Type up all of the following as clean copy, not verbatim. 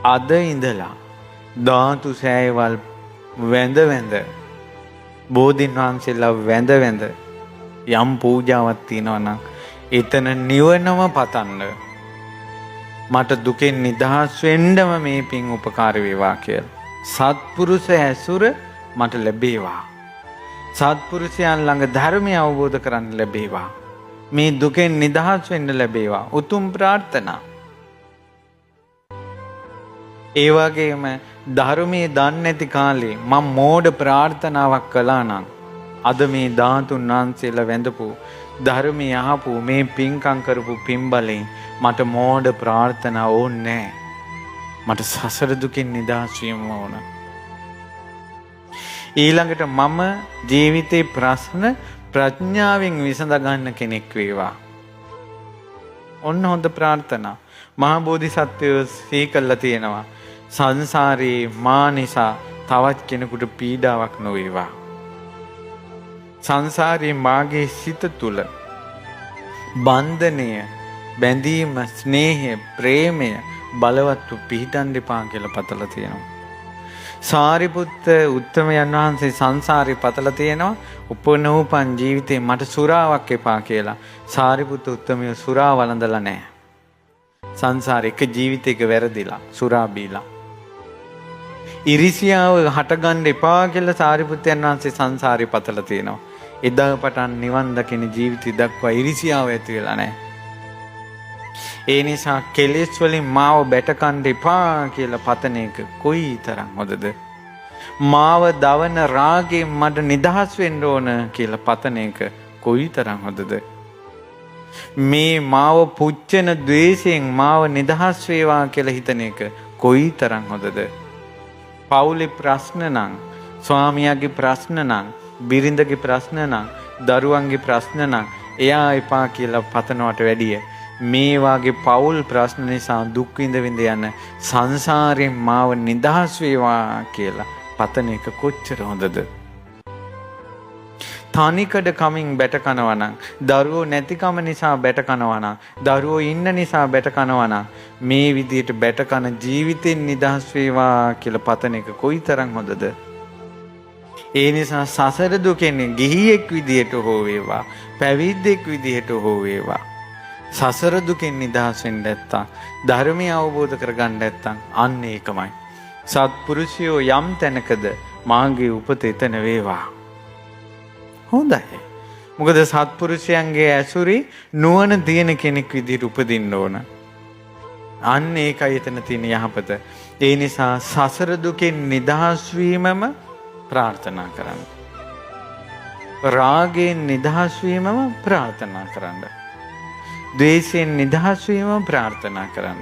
අද ඉඳලා ධාතු සෑයවල් වැඳ බෝධීන් වහන්සේලා වැඳ යම් පූජාවක් තියෙනවා නම් එතන නිවනම පතන්න. මට දුකෙන් නිදහස් වෙන්නම මේ පින් උපකාර වේවා කියලා. සත්පුරුෂ ඇසුර මට ලැබේවා. සත්පුරුෂයන් ළඟ ධර්මය අවබෝධ කරගන්න ලැබේවා. මේ දුකෙන් නිදහස් වෙන්න ලැබේවා. උතුම් ප්‍රාර්ථනා. ඒ වගේම ධර්මයේ දන්නේ නැති කාලේ මම මෝඩ ප්‍රාර්ථනාවක් කළා නම් අද මේ ධාතුන් වහන්සේලා වැඳපු ධර්මයේ අහපු මේ පින්කම් කරපු පින්බලෙන් මට මෝඩ ප්‍රාර්ථනා ඕනේ නැහැ. මට සසර දුකින් නිදහස් වීම ඕන. ඊළඟට මම ජීවිතේ ප්‍රශ්න ප්‍රඥාවෙන් විසඳ ගන්න කෙනෙක් වේවා. ඔන්න හොඳ ප්‍රාර්ථනා. මහා බෝධිසත්වයෝ සීකල්ලා තියෙනවා. සංසාරේ මා නිසා තවත් කෙනෙකුට පීඩාවක් නොවේවා. සංසාරේ මාගේ සිත තුල බන්ධනය, බැඳීම, ස්නේහය, ප්‍රේමය බලවත්ව පිහිටන් දෙපා කියලා පතලා තියෙනවා. සාරිපුත්ත උත්තමයන් වහන්සේ සංසාරේ පතලා තියෙනවා උපනෝපන් ජීවිතේ මට සුරාවක් එපා කියලා. සාරිපුත්ත උත්තමයෝ සුරා වළඳලා නැහැ. සංසාර එක ජීවිතයක වැරදිලා සුරා බීලා. ඉරිසියාව හටගන්න එපා කියලා සාරිපුත්තයන් වහන්සේ සංසාරේ පතලා තියෙනවා. එදා පටන් නිවන් දකින ජීවිතය දක්වා ඉරිසියාව ඇති වෙලා නැහැ. ඒ නිසා කෙලෙස් වලින් මාව බැටකන්න එපා කියලා පතන එක කොයි තරම් හොඳද? මාව දවන රාගයෙන් මට නිදහස් වෙන්න ඕන කියලා පතන එක කොයි තරම් හොඳද? මේ මාව පුච්චන ද්වේෂයෙන් මාව නිදහස් වේවා කියලා හිතන එක කොයි තරම් හොඳද? පවුලේ ප්‍රශ්න නම්, ස්වාමියාගේ ප්‍රශ්න නම්, බිරිඳගේ ප්‍රශ්න නම්, දරුවන්ගේ ප්‍රශ්න නම් එයා එපා කියලා පතනවට වැඩිය මේ වාගේ පෞල් ප්‍රශ්න නිසා දුක් විඳ යන සංසාරයෙන් මාව නිදහස් වේවා කියලා පතන එක කොච්චර හොඳද? තනිකඩ කමින් බැට කනවා නම්, දරුවෝ නැතිකම නිසා බැට කනවා නම්, දරුවෝ ඉන්න නිසා බැට කනවා නම් මේ විදියට බැට කන ජීවිතෙන් නිදහස් වේවා කියලා පතන එක කොයිතරම් හොඳද? ඒ නිසා සසර දුකෙන් ගිහියෙක් විදියට හෝ වේවා, පැවිද්දෙක් විදියට හෝ වේවා, සසර දුකෙන් නිදහස් වෙන්න නැත්තම්, ධර්මය අවබෝධ කරගන්න නැත්තම් අන්න ඒකමයි. සත්පුරුෂයෝ යම් තැනකද මාගේ උපත එතන වේවා. හොඳයි. මොකද සත්පුරුෂයන්ගේ ඇසුරේ නුවණ තියෙන කෙනෙක් විදිහට උපදින්න ඕන. අන්න ඒකයි එතන තියෙන යහපත. ඒ නිසා සසර දුකෙන් නිදහස් වීමම ප්‍රාර්ථනා කරන්න. රාගයෙන් නිදහස් වීමම ප්‍රාර්ථනා කරන්න. ද්වේෂයෙන් නිදහස් වීමම ප්‍රාර්ථනා කරන්න.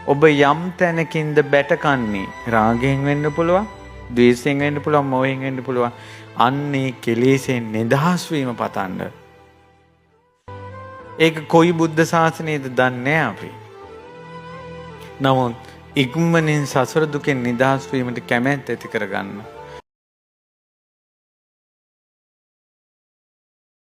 ඔබ යම් තැනකින්ද බැටකන්නේ රාගයෙන් වෙන්න පුළුවන්, ද්වේෂයෙන් වෙන්න පුළුවන්, මොහෙන් වෙන්න පුළුවන්. අන්නේ කෙලෙසෙන් නිදහස් වීම පතන්න. ඒක කොයි බුද්ධ ශාසනයේද දන්නේ අපි. නමුත් ඉක්මනින් සසර දුකෙන් නිදහස් වීමට කැමැත්ත ඇති කරගන්න.